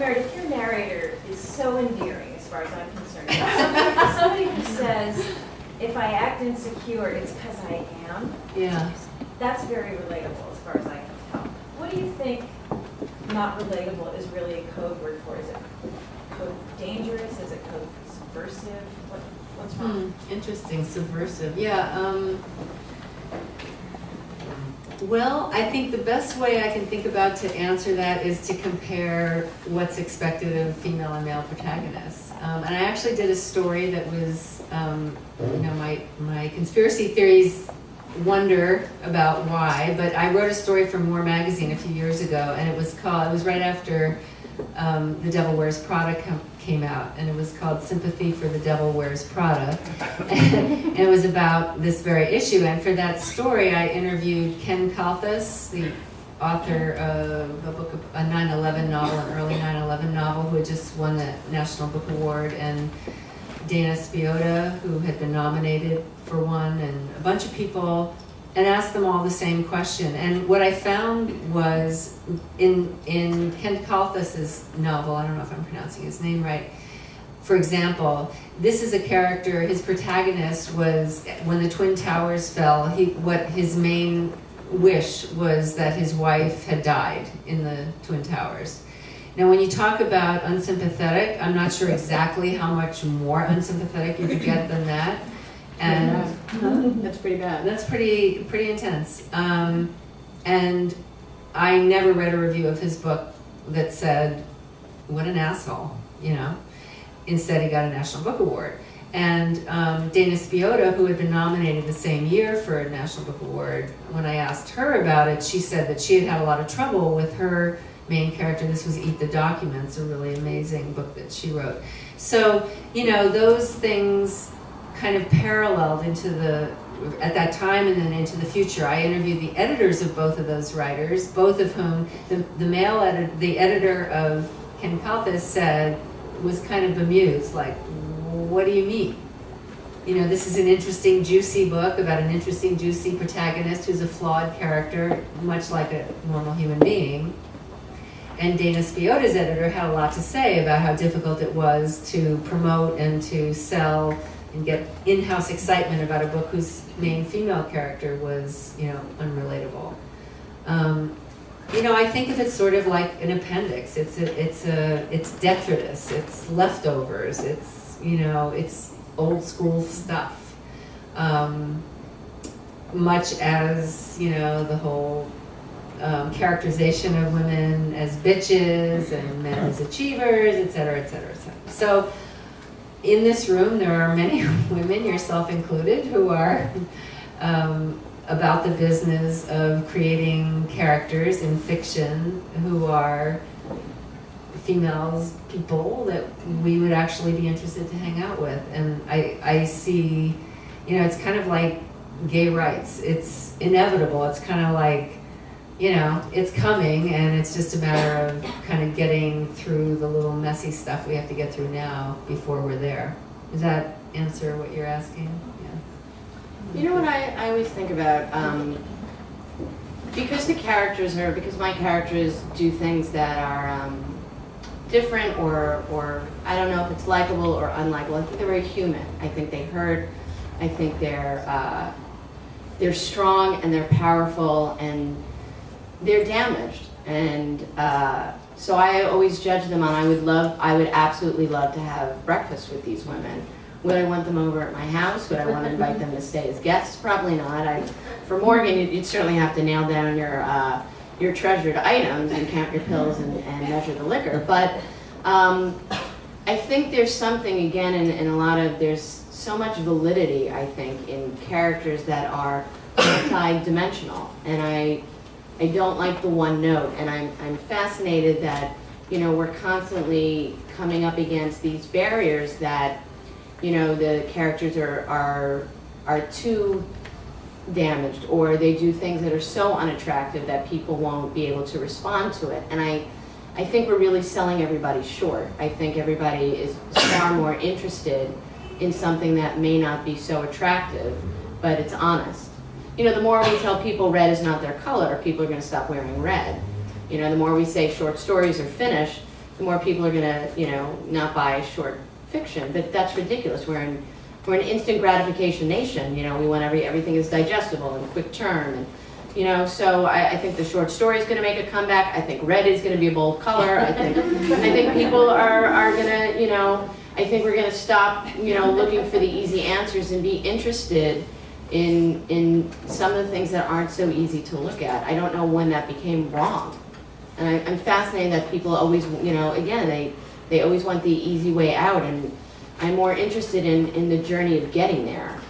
Meredith, your narrator is so endearing as far as I'm concerned. Somebody who says, if I act insecure, it's because I am. Yeah. That's very relatable as far as I can tell. What do you think not relatable is really a code word for? Is it code dangerous? Is it code subversive? What's wrong? Interesting, subversive. Yeah. Well, I think the best way I can think about to answer that is to compare what's expected of female and male protagonists. And I actually did a story that was, my conspiracy theories wonder about why, but I wrote a story for More magazine a few years ago, and it was right after The Devil Wears Prada came out, and it was called Sympathy for the Devil Wears Prada. And it was about this very issue. And for that story, I interviewed Ken Kalthus, the author of a 9/11 novel, an early 9/11 novel, who had just won the National Book Award, and Dana Spiotta, who had been nominated for one, and a bunch of people, and asked them all the same question. And what I found was in Ken Kalthus's novel, I don't know if I'm pronouncing his name right, for example, this is a character, his protagonist was, when the Twin Towers fell, what his main wish was that his wife had died in the Twin Towers. Now, when you talk about unsympathetic, I'm not sure exactly how much more unsympathetic you could get than that. And that's pretty bad. That's pretty intense. And I never read a review of his book that said, "What an asshole," you know. Instead, he got a National Book Award. And Dana Spiotta, who had been nominated the same year for a National Book Award, when I asked her about it, she said that she had had a lot of trouble with her main character. This was Eat the Documents, a really amazing book that she wrote. So, those things kind of paralleled at that time and then into the future. I interviewed the editors of both of those writers, both of whom the editor of Ken Kalthus said, was kind of bemused, like, what do you mean? This is an interesting, juicy book about an interesting, juicy protagonist who's a flawed character, much like a normal human being. And Dana Spiotta's editor had a lot to say about how difficult it was to promote and to sell and get in-house excitement about a book whose main female character was, unrelatable. I think of it sort of like an appendix. It's detritus. It's leftovers. It's old school stuff. Much as the whole characterization of women as bitches and men as achievers, et cetera, et cetera, et cetera. So in this room, there are many women, yourself included, who are about the business of creating characters in fiction who are females, people that we would actually be interested to hang out with. And I see, it's kind of like gay rights. It's inevitable. It's kind of like, it's coming, and it's just a matter of kind of getting through the little messy stuff we have to get through now before we're there. Does that answer what you're asking? Yeah. You know what I always think about? Because my characters do things that are different, or I don't know if it's likable or unlikable. I think they're very human. I think they hurt. I think they're strong and they're powerful and they're damaged. And so I always judge them on, I would absolutely love to have breakfast with these women. Would I want them over at my house? Would I want to invite them to stay as guests? Probably not. For Morgan, you'd certainly have to nail down your treasured items and count your pills and measure the liquor. But I think there's something, again, in a lot of, there's so much validity, I think, in characters that are multi-dimensional. And I don't like the one note, and I'm fascinated that, we're constantly coming up against these barriers that, the characters are too damaged, or they do things that are so unattractive that people won't be able to respond to it. And I think we're really selling everybody short. I think everybody is far more interested in something that may not be so attractive, but it's honest. The more we tell people red is not their color, people are going to stop wearing red. The more we say short stories are finished, the more people are gonna, not buy short fiction. But that's ridiculous. We're an instant gratification nation. We want everything is digestible and quick churn. And, so I think the short story is going to make a comeback. I think red is going to be a bold color. I think people are going to, I think we're going to stop, looking for the easy answers and be interested in some of the things that aren't so easy to look at. I don't know when that became wrong. And I'm fascinated that people always, again, they always want the easy way out. And I'm more interested in the journey of getting there.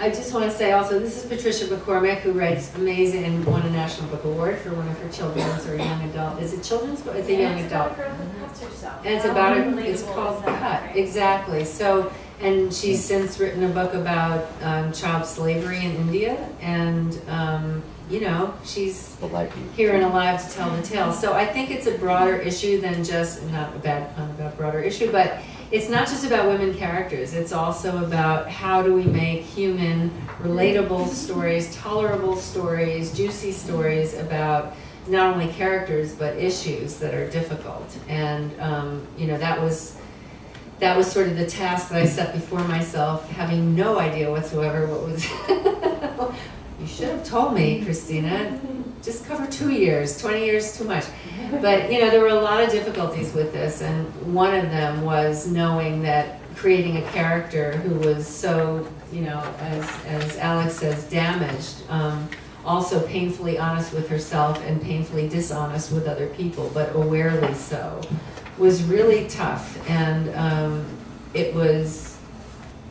I just want to say also, this is Patricia McCormick, who writes amazing and won a National Book Award for one of her children's or young adult. Is it children's book? It's a young adult. It's about a girl who cuts herself. And it's How about relatable it's is called that, Cut. right? Exactly. So, and she's since written a book about child slavery in India, and she's here and alive to tell the tale. So I think it's a broader issue than just, not a bad pun about broader issue, but it's not just about women characters. It's also about how do we make human, relatable stories, tolerable stories, juicy stories about not only characters but issues that are difficult. And that was sort of the task that I set before myself, having no idea whatsoever what was. You should have told me, Christina. Just cover 2 years. 20 years too much. But there were a lot of difficulties with this, and one of them was knowing that creating a character who was so, as Alix says, damaged, also painfully honest with herself and painfully dishonest with other people, but awarely so, was really tough. And it was,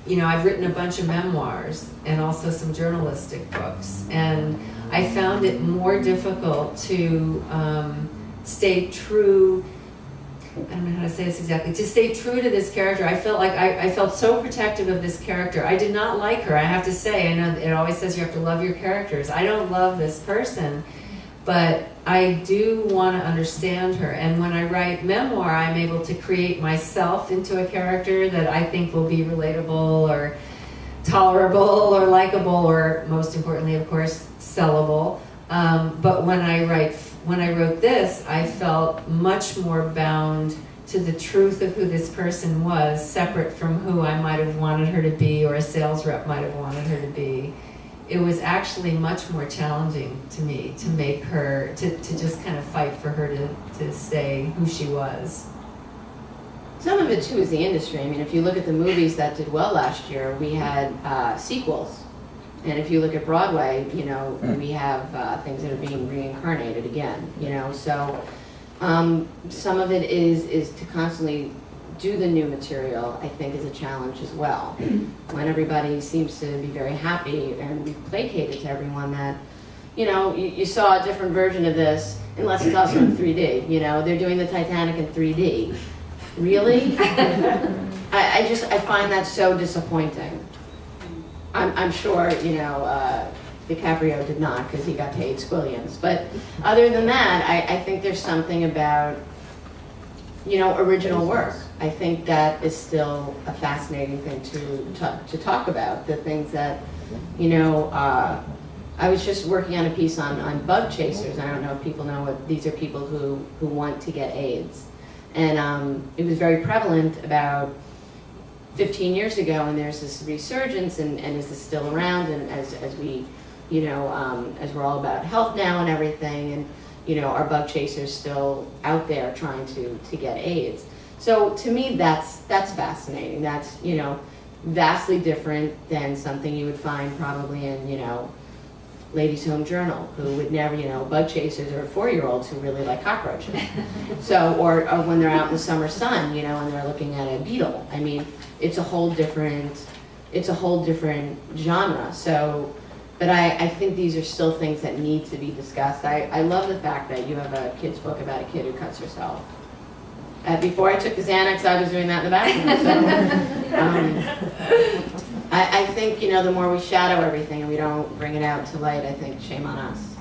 I've written a bunch of memoirs and also some journalistic books, and I found it more difficult to stay true. I don't know how to say this exactly. To stay true to this character, I felt like I felt so protective of this character. I did not like her. I have to say. I know it always says you have to love your characters. I don't love this person, but I do want to understand her. And when I write memoir, I'm able to create myself into a character that I think will be relatable or tolerable or likable, or most importantly, of course, sellable. But when I wrote this, I felt much more bound to the truth of who this person was, separate from who I might have wanted her to be or a sales rep might have wanted her to be. It was actually much more challenging to me to make her, to just kind of fight for her to stay who she was. Some of it too is the industry. I mean, if you look at the movies that did well last year, we had sequels. And if you look at Broadway, we have things that are being reincarnated again, So some of it is to constantly do the new material, I think, is a challenge as well. When everybody seems to be very happy and we've placated to everyone that, you saw a different version of this, unless it's also in 3D, They're doing the Titanic in 3D. Really? I find that so disappointing. I'm sure, DiCaprio did not because he got paid squillions. But other than that, I think there's something about, original work. I think that is still a fascinating thing to talk about. The things that, I was just working on a piece on bug chasers. I don't know if people know what these are. People who want to get AIDS. And it was very prevalent about 15 years ago, and there's this resurgence, and is this still around? And as we, as we're all about health now and everything, and are bug chasers still out there trying to get AIDS? So to me, that's fascinating. That's vastly different than something you would find probably in Ladies' Home Journal, who would never, bug chasers are 4-year-olds who really like cockroaches. So, or when they're out in the summer sun, and they're looking at a beetle. I mean, it's a whole different genre. So, but I think these are still things that need to be discussed. I love the fact that you have a kid's book about a kid who cuts herself. Before I took the Xanax, I was doing that in the bathroom. So, I think, the more we shadow everything and we don't bring it out to light, I think shame on us.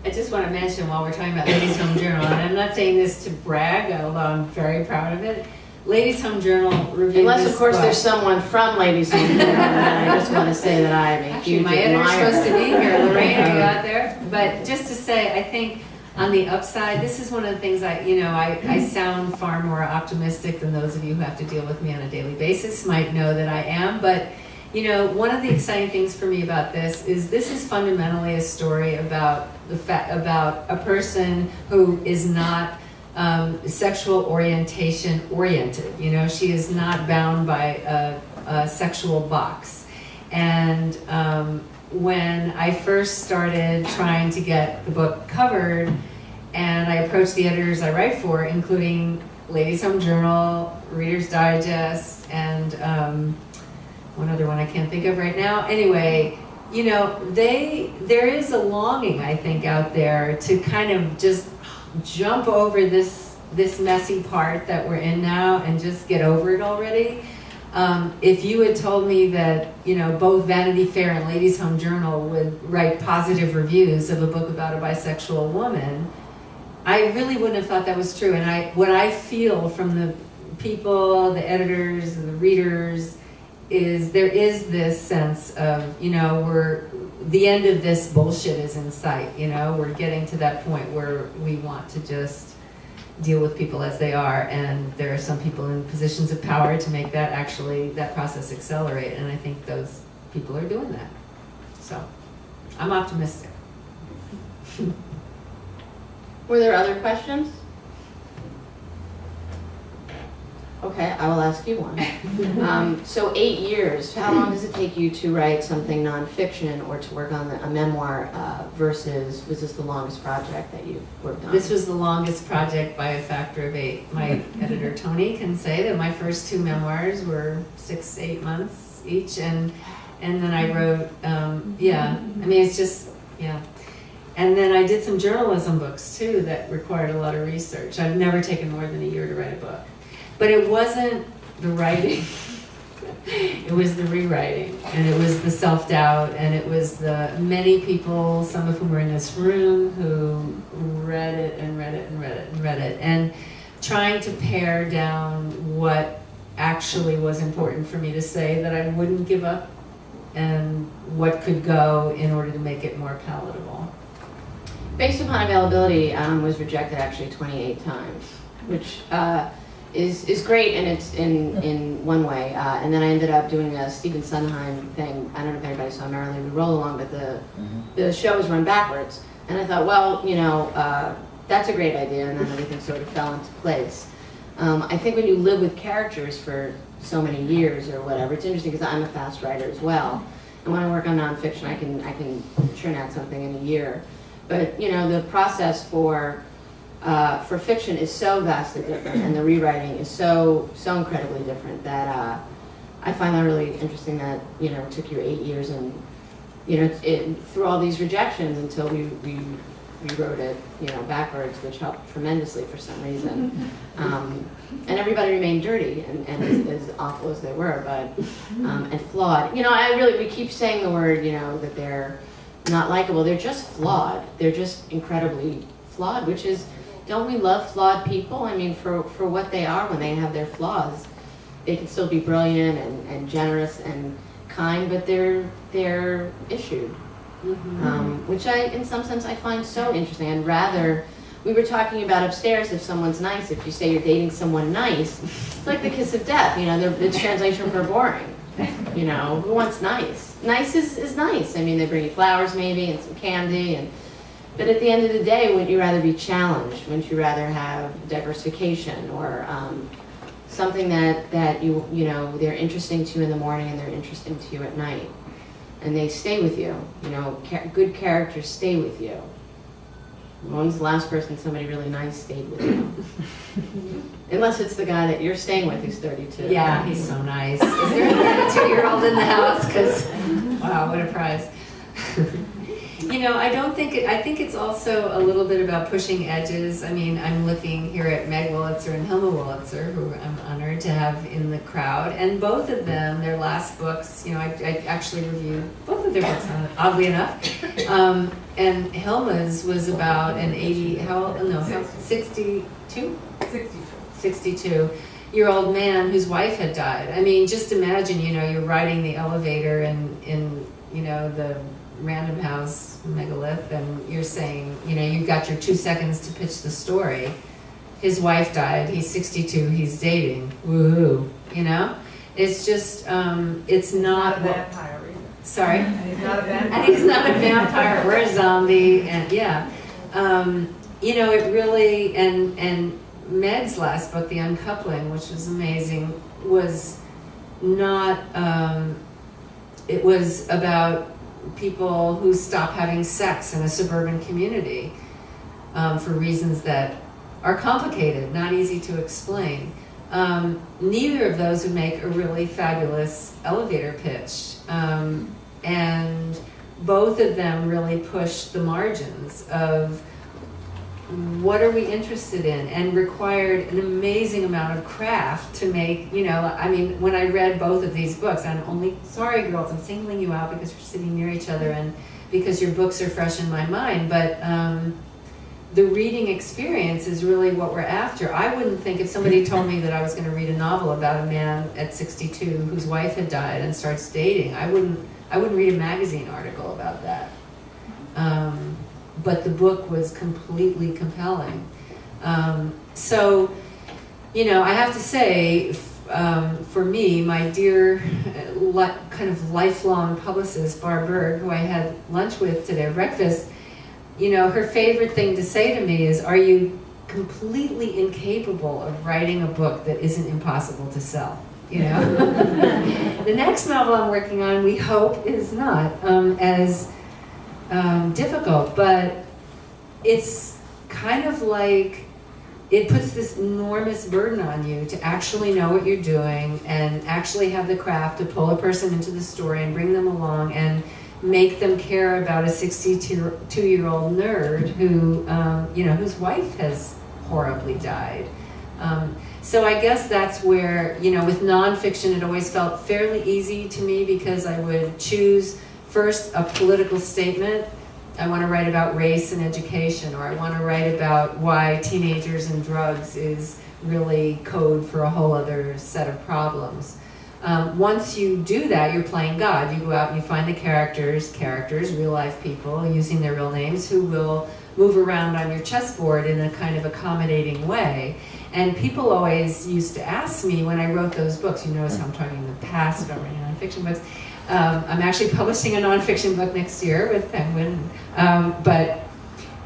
I just want to mention, while we're talking about Ladies' Home Journal, and I'm not saying this to brag, although I'm very proud of it, Ladies' Home Journal reviewed Unless, this of course, book. there's someone from Ladies' Home Journal, and I just want to say that I am a Actually, huge my editor's admirer. supposed to be here. Lorraine, are you out there? But just to say, I think On the upside, this is one of the things I sound far more optimistic than those of you who have to deal with me on a daily basis might know that I am. But, one of the exciting things for me about this is fundamentally a story about about a person who is not sexual orientation oriented. She is not bound by a sexual box. And when I first started trying to get the book covered, and I approached the editors I write for, including Ladies' Home Journal, Reader's Digest, and one other one I can't think of right now. Anyway, there is a longing, I think, out there to kind of just jump over this messy part that we're in now and just get over it already. If you had told me that, both Vanity Fair and Ladies' Home Journal would write positive reviews of a book about a bisexual woman, I really wouldn't have thought that was true. And what I feel from the people, the editors, and the readers is there is this sense of, the end of this bullshit is in sight. We're getting to that point where we want to just deal with people as they are, and there are some people in positions of power to make that process accelerate, and I think those people are doing that. So I'm optimistic. Were there other questions? Okay, I will ask you one. So 8 years, how long does it take you to write something nonfiction or to work on a memoir versus, was this the longest project that you've worked on? This was the longest project by a factor of 8. My editor, Tony, can say that my first 2 memoirs were 6-8 months each, and then I wrote, it's just, yeah. And then I did some journalism books, too, that required a lot of research. I've never taken more than a year to write a book. But it wasn't the writing, it was the rewriting, and it was the self-doubt, and it was the many people, some of whom were in this room, who read it and read it and read it and read it, and trying to pare down what actually was important for me to say that I wouldn't give up, and what could go in order to make it more palatable. Based upon availability, was rejected actually 28 times, which is great, and it's in one way. And then I ended up doing a Stephen Sondheim thing. I don't know if anybody saw Maran, we roll along, but the show was run backwards. And I thought, well, that's a great idea, and then everything sort of fell into place. I think when you live with characters for so many years or whatever, it's interesting because I'm a fast writer as well. And when I work on nonfiction, I can churn out something in a year. But the process for fiction is so vastly different, and the rewriting is so incredibly different that I find that really interesting. That it took you 8 years, and through all these rejections until we rewrote it backwards, which helped tremendously for some reason. And everybody remained dirty and as awful as they were, but and flawed. We keep saying the word that they're not likable. They're just flawed. They're just incredibly flawed, which is, don't we love flawed people? I mean, for what they are when they have their flaws, they can still be brilliant and generous and kind, but they're issued, which in some sense I find so interesting. And rather, we were talking about upstairs, if someone's nice, if you say you're dating someone nice, it's like the kiss of death. The translation for boring. Who wants nice? Nice is nice. I mean, they bring you flowers maybe and some candy, but at the end of the day, wouldn't you rather be challenged? Wouldn't you rather have diversification or something that they're interesting to you in the morning and they're interesting to you at night, and they stay with you? Good characters stay with you. When's the last person somebody really nice stayed with you? Unless it's the guy that you're staying with who's 32. Yeah, he's so nice. Is there a 32-year-old in the house? Because, wow, what a prize. I think it's also a little bit about pushing edges. I mean, I'm looking here at Meg Wolitzer and Hilma Wolitzer, who I'm honored to have in the crowd. And both of them, their last books, I actually reviewed both of their books, oddly enough. And Hilma's was about an 62-year-old man whose wife had died. I mean, just imagine, you're riding the elevator in the Random House megalith, and you're saying, you got your 2 seconds to pitch the story. His wife died, he's 62, he's dating, woohoo, It's just, it's not a vampire either. Sorry? And he's not a vampire. And he's not a vampire or a zombie, and it really, and Meg's last book, The Uncoupling, which was amazing, was not, it was about people who stop having sex in a suburban community for reasons that are complicated, not easy to explain. Neither of those would make a really fabulous elevator pitch. And both of them really push the margins of what are we interested in, and required an amazing amount of craft to make, when I read both of these books, I'm only, sorry girls, I'm singling you out because we're sitting near each other and because your books are fresh in my mind, but the reading experience is really what we're after. I wouldn't think, if somebody told me that I was going to read a novel about a man at 62 whose wife had died and starts dating, I wouldn't read a magazine article about that. But the book was completely compelling. So, I have to say, for me, my dear kind of lifelong publicist, Barb Berg, who I had lunch with today at breakfast, her favorite thing to say to me is, are you completely incapable of writing a book that isn't impossible to sell? The next novel I'm working on, we hope, is not as difficult, but it's kind of like it puts this enormous burden on you to actually know what you're doing and actually have the craft to pull a person into the story and bring them along and make them care about a 62-year-old nerd who, whose wife has horribly died. So I guess that's where, with nonfiction, it always felt fairly easy to me because I would choose first a political statement. I want to write about race and education, or I want to write about why teenagers and drugs is really code for a whole other set of problems. Once you do that, you're playing God. You go out and you find the characters, real life people, using their real names, who will move around on your chessboard in a kind of accommodating way. And people always used to ask me when I wrote those books, you notice how I'm talking in the past about writing nonfiction books. I'm actually publishing a nonfiction book next year with Penguin. But,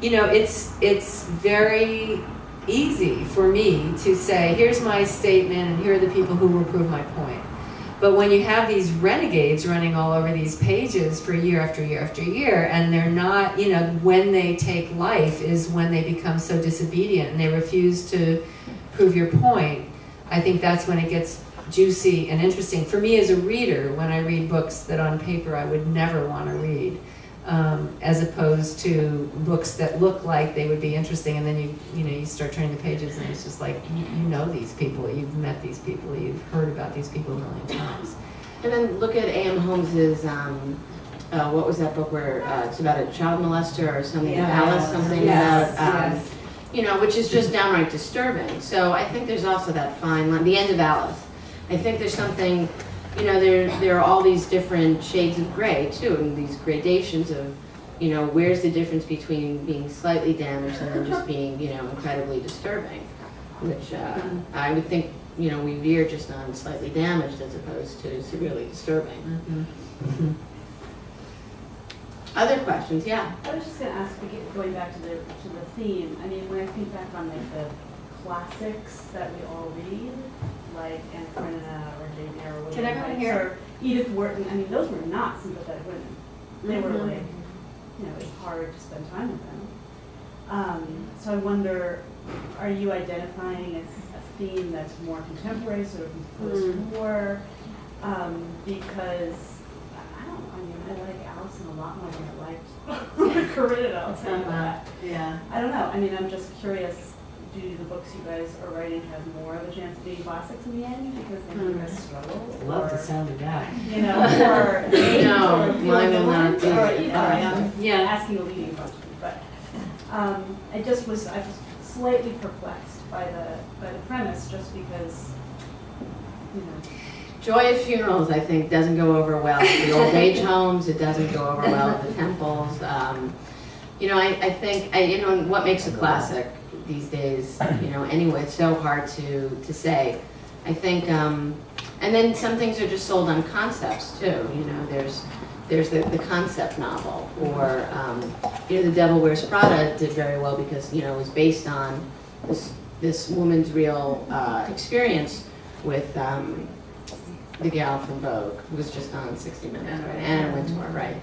it's very easy for me to say, here's my statement and here are the people who will prove my point. But when you have these renegades running all over these pages for year after year after year, and they're not, when they take life is when they become so disobedient and they refuse to prove your point, I think that's when it gets juicy and interesting. For me as a reader, when I read books that on paper I would never want to read, as opposed to books that look like they would be interesting, and then you start turning the pages and it's just like, you know these people, you've met these people, you've heard about these people a million times. And then look at A.M. Holmes's, what was that book where it's about a child molester or something, Alice, something about, which is just downright disturbing. So I think there's also that fine line, The End of Alice. I think there's something, there are all these different shades of gray too, and these gradations of, where's the difference between being slightly damaged and then just being, incredibly disturbing, which I would think, we veer just on slightly damaged as opposed to severely disturbing. Mm-hmm. Other questions? Yeah. I was just going to ask, going back to the theme. I mean, when I think back on like the classics that we all read, like Anne Karenina or Jane Eyre or Can everyone hear? or Edith Wharton, I mean, those were not sympathetic women. They were like, it's hard to spend time with them. So I wonder, are you identifying a theme that's more contemporary, sort of post-war? Because I like Allison a lot more than I liked Karenina, I'll tell you that. Yeah. I don't know. I mean, I'm just curious, do the books you guys are writing have more of a chance of being classics in the end because they make us struggle? Love the sound of that. Or No, mine will not be. I'm asking a leading question, but I was slightly perplexed by the premise, just because, Joy at funerals, I think, doesn't go over well at the old age homes. It doesn't go over well at the temples. You know, I think, you know, what makes a classic these days, you know, anyway, it's so hard to say. I think, and then some things are just sold on concepts too. You know, there's the concept novel, or you know, The Devil Wears Prada did very well because, you know, it was based on this woman's real experience with the gal from Vogue, who was just on 60 Minutes, right? Anna Wintour, right?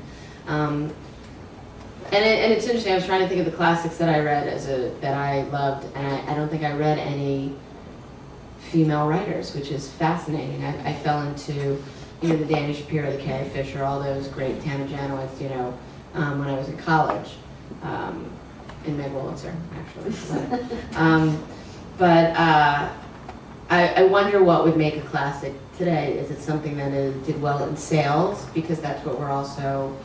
And it's interesting. I was trying to think of the classics that I read that I loved, and I don't think I read any female writers, which is fascinating. I fell into, you know, the Dana Shapiro, the Carrie Fisher, all those great Tana Janowitz, you know, when I was in college, in Meg Wolitzer, actually. But I wonder what would make a classic today. Is it something that did well in sales, because that's what we're also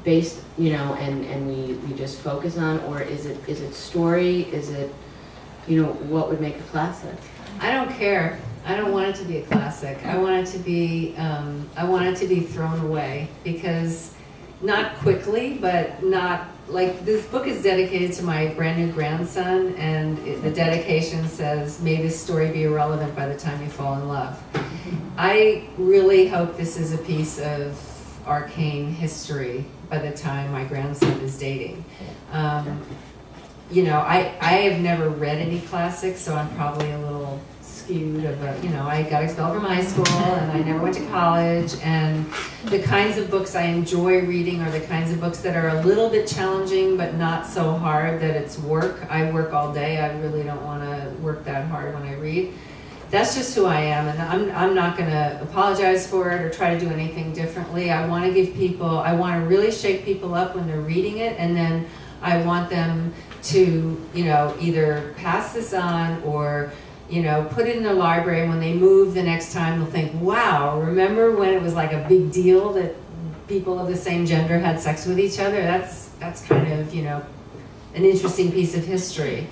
based, you know, and we just focus on, or is it story? Is it, you know, what would make a classic? I don't care. I don't want it to be a classic. I want it to be thrown away, because not quickly, but not like, this book is dedicated to my brand new grandson, and the dedication says, "May this story be irrelevant by the time you fall in love." I really hope this is a piece of arcane history by the time my grandson is dating. You know, I have never read any classics, so I'm probably a little skewed about, you know, I got expelled from high school and I never went to college, and the kinds of books I enjoy reading are the kinds of books that are a little bit challenging but not so hard that it's work. I work all day. I really don't want to work that hard when I read. That's just who I am, and I'm not going to apologize for it or try to do anything differently. I want to give people, I want to really shake people up when they're reading it, and then I want them to, you know, either pass this on or, you know, put it in their library, and when they move the next time, they'll think, wow, remember when it was like a big deal that people of the same gender had sex with each other? That's kind of, you know, an interesting piece of history.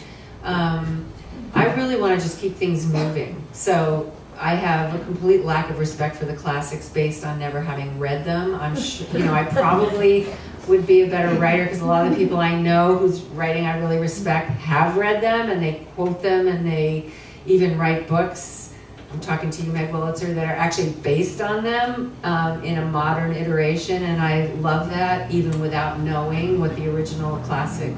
I really want to just keep things moving. So I have a complete lack of respect for the classics based on never having read them. I'm sure, you know, I probably would be a better writer, because a lot of the people I know whose writing I really respect have read them, and they quote them, and they even write books. I'm talking to you, Meg Wolitzer, that are actually based on them in a modern iteration, and I love that, even without knowing what the original classic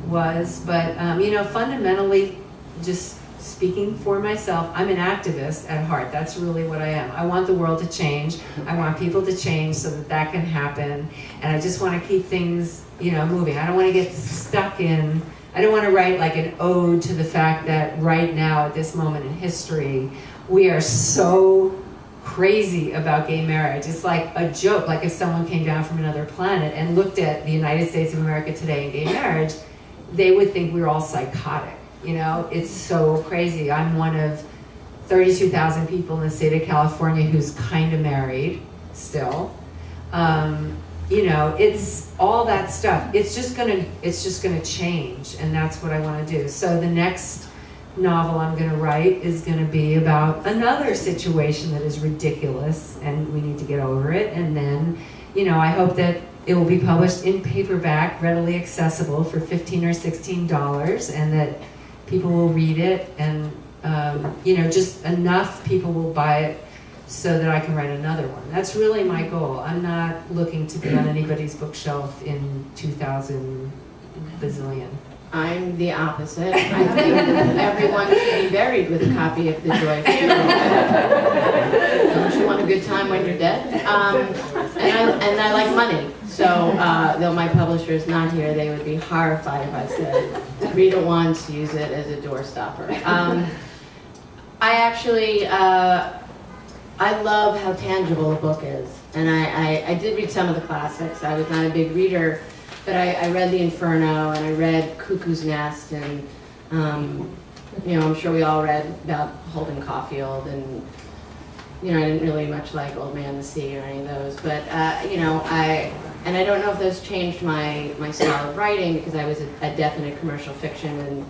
was. But you know, fundamentally, just speaking for myself, I'm an activist at heart. That's really what I am. I want the world to change. I want people to change so that that can happen. And I just want to keep things, you know, moving. I don't want to get stuck in, I don't want to write like an ode to the fact that right now, at this moment in history, we are so crazy about gay marriage. It's like a joke. Like if someone came down from another planet and looked at the United States of America today and gay marriage, they would think we were all psychotic. You know, it's so crazy. I'm one of 32,000 people in the state of California who's kind of married still. You know, it's all that stuff. It's just gonna change, and that's what I want to do. So the next novel I'm going to write is going to be about another situation that is ridiculous, and we need to get over it. And then, you know, I hope that it will be published in paperback, readily accessible for $15 or $16, and that people will read it, and you know, just enough people will buy it so that I can write another one. That's really my goal. I'm not looking to be on anybody's bookshelf in 2000 bazillion. I'm the opposite. I think everyone should be buried with a copy of The Joy Funeral. Don't you want a good time when you're dead? And I like money. So, though my publisher is not here, they would be horrified if I said, read it once, use it as a doorstopper. I actually, I love how tangible a book is. And I did read some of the classics. I was not a big reader, but I read The Inferno, and I read Cuckoo's Nest, and you know, I'm sure we all read about Holden Caulfield, and you know, I didn't really much like Old Man and the Sea or any of those, but you know, I don't know if those changed my style of writing, because I was a definite commercial fiction, and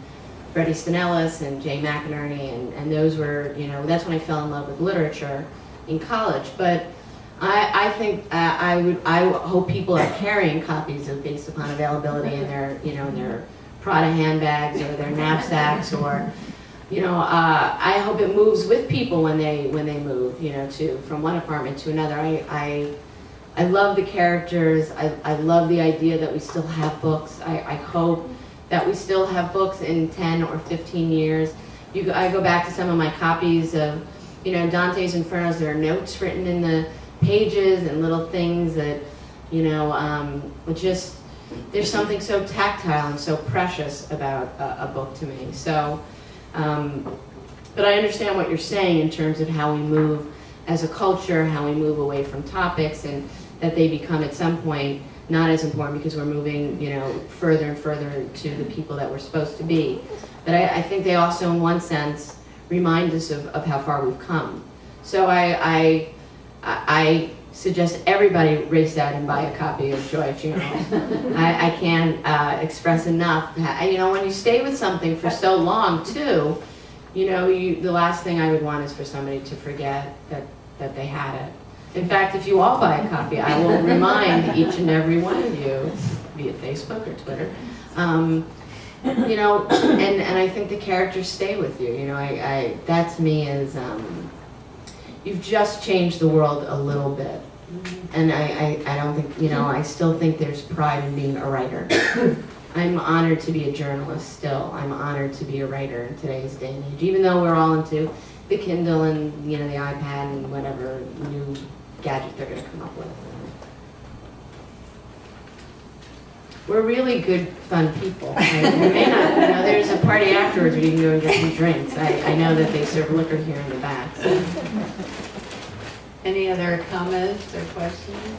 Bret Easton Ellis and Jay McInerney, and those were, you know, that's when I fell in love with literature. in college. But I think I hope people are carrying copies of Based Upon Availability in their, you know, in their Prada handbags or their knapsacks, or, you know, I hope it moves with people when they move, you know, from one apartment to another. I love the characters. I love the idea that we still have books. I hope that we still have books in 10 or 15 years. I go back to some of my copies of, you know, Dante's Infernos. There are notes written in the pages and little things that, you know, just, there's something so tactile and so precious about a book to me. So, but I understand what you're saying in terms of how we move as a culture, how we move away from topics, and that they become at some point not as important because we're moving, you know, further and further to the people that we're supposed to be. But I think they also, in one sense, remind us of how far we've come. So I suggest everybody race out and buy a copy of Joy of Funeral. I can't express enough. You know, when you stay with something for so long, too, you know, the last thing I would want is for somebody to forget that they had it. In fact, if you all buy a copy, I will remind each and every one of you, via Facebook or Twitter, you know, and I think the characters stay with you. You know, that to me is, you've just changed the world a little bit. And I don't think, you know, I still think there's pride in being a writer. I'm honored to be a journalist still. I'm honored to be a writer in today's day and age, even though we're all into the Kindle and, you know, the iPad and whatever new gadget they're going to come up with. We're really good, fun people. We may not, you know, there's a party afterwards where you can go and get some drinks. I know that they serve liquor here in the back. So. Any other comments or questions?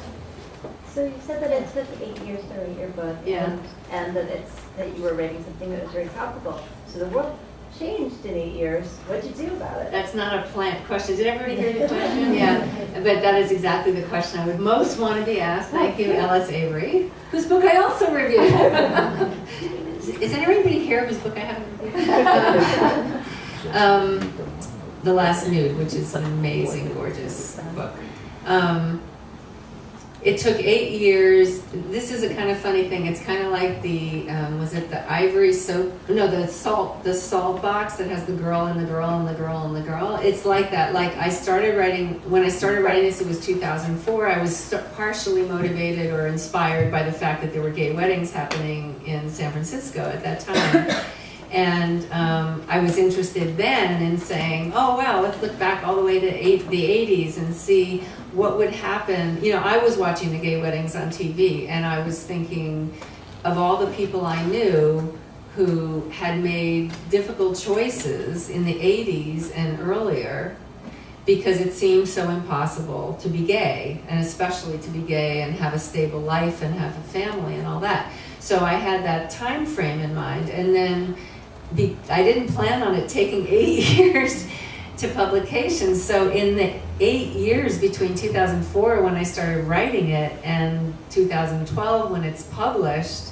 So you said that it took 8 years to write your book, Yeah. and that you were writing something that was very topical. So the world changed in 8 years. What'd you do about it? That's not a plant question. Did everybody hear the question? Yeah, but that is exactly the question I would most want to be asked. Thank you, Ellis Avery, whose book I also reviewed. Is anybody here whose book I haven't reviewed? The Last Nude, which is an amazing, gorgeous book. It took 8 years. This is a kind of funny thing. It's kind of like the, was it the ivory soap? No, the salt box that has the girl and the girl and the girl and the girl. It's like that. Like when I started writing this, it was 2004. I was partially motivated or inspired by the fact that there were gay weddings happening in San Francisco at that time. And I was interested then in saying, oh, wow, let's look back all the way to the 80s and see what would happen. You know, I was watching the gay weddings on TV, and I was thinking of all the people I knew who had made difficult choices in the 80s and earlier because it seemed so impossible to be gay, and especially to be gay and have a stable life and have a family and all that. So I had that time frame in mind, and then I didn't plan on it taking 8 years to publication. So in the 8 years between 2004 when I started writing it and 2012 when it's published,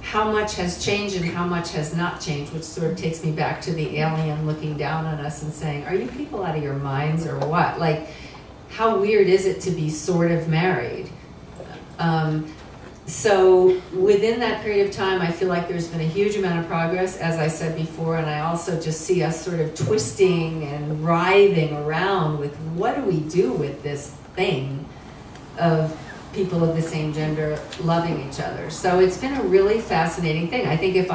how much has changed and how much has not changed, which sort of takes me back to the alien looking down on us and saying, are you people out of your minds or what? Like, how weird is it to be sort of married? So within that period of time, I feel like there's been a huge amount of progress, as I said before, and I also just see us sort of twisting and writhing around with what do we do with this thing of people of the same gender loving each other. So it's been a really fascinating thing. I think if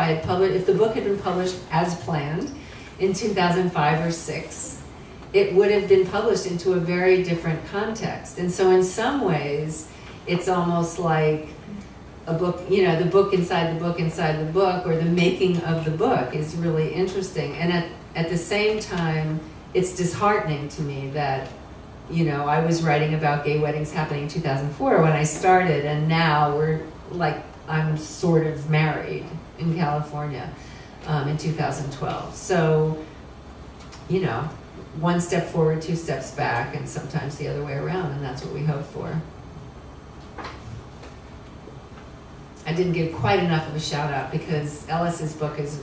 the book had been published as planned in 2005 or 6, it would have been published into a very different context. And so in some ways, it's almost like a book, you know, the book inside the book inside the book, or the making of the book is really interesting. And at the same time, it's disheartening to me that, you know, I was writing about gay weddings happening in 2004 when I started, and now I'm sort of married in California in 2012. So, you know, one step forward, 2 steps back, and sometimes the other way around, and that's what we hope for. I didn't give quite enough of a shout out because Ellis's book is,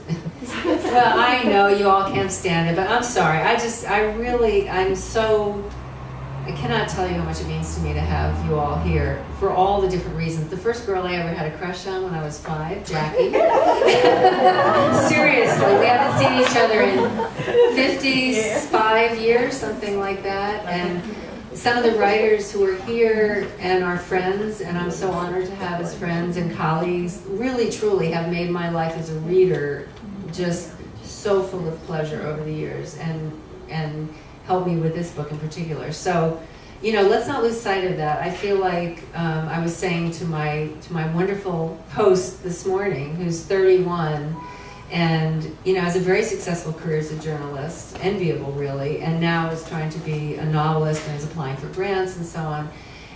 well, I know you all can't stand it, but I'm sorry. I'm so I cannot tell you how much it means to me to have you all here for all the different reasons. The first girl I ever had a crush on when I was 5, Jackie. Seriously, we haven't seen each other in 55 years, something like that. And some of the writers who are here and are friends, and I'm so honored to have as friends and colleagues, really truly have made my life as a reader just so full of pleasure over the years, and helped me with this book in particular. So, you know, let's not lose sight of that. I feel like I was saying to my wonderful host this morning, who's 31, and you know, has a very successful career as a journalist, enviable really, and now is trying to be a novelist and is applying for grants and so on.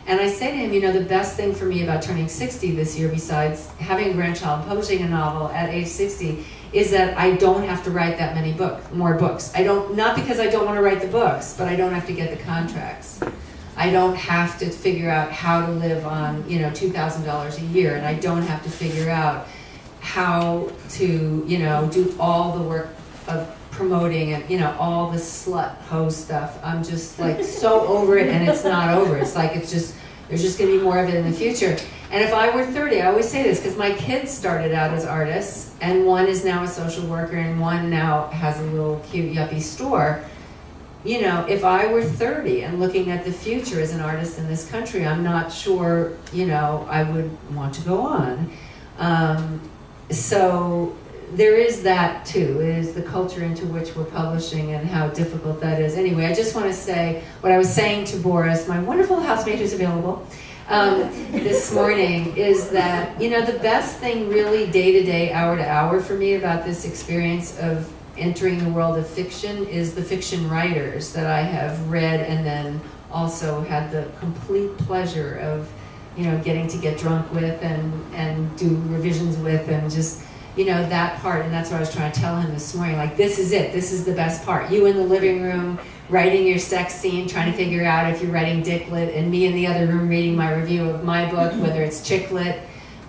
And I say to him, you know, the best thing for me about turning 60 this year, besides having a grandchild and publishing a novel at age 60, is that I don't have to write that many more books. I don't, not because I don't want to write the books, but I don't have to get the contracts. I don't have to figure out how to live on, you know, $2,000 a year, and I don't have to figure out how to, you know, do all the work of promoting and, you know, all the slut hoe stuff. I'm just like so over it, and it's not over. It's like it's just, there's just gonna be more of it in the future. And if I were 30, I always say this because my kids started out as artists, and one is now a social worker, and one now has a little cute yuppie store. You know, if I were 30 and looking at the future as an artist in this country, I'm not sure, you know, I would want to go on. So there is that too. It is the culture into which we're publishing and how difficult that is. Anyway, I just want to say what I was saying to Boris, my wonderful housemate who's available, this morning, is that, you know, the best thing really day to day, hour to hour for me about this experience of entering the world of fiction is the fiction writers that I have read and then also had the complete pleasure of, you know, getting to get drunk with and do revisions with, and just, you know, that part. And that's what I was trying to tell him this morning, like, this is it, this is the best part. You in the living room writing your sex scene, trying to figure out if you're writing dick lit, and me in the other room reading my review of my book, whether it's chick lit.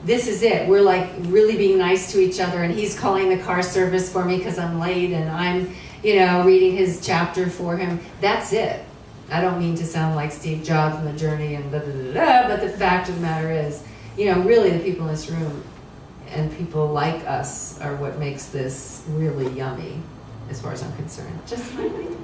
This is it. We're like really being nice to each other, and he's calling the car service for me because I'm late, and I'm, you know, reading his chapter for him. That's it. I don't mean to sound like Steve Jobs from The Journey and blah, blah, blah, blah, but the fact of the matter is, you know, really the people in this room and people like us are what makes this really yummy, as far as I'm concerned. Just my opinion.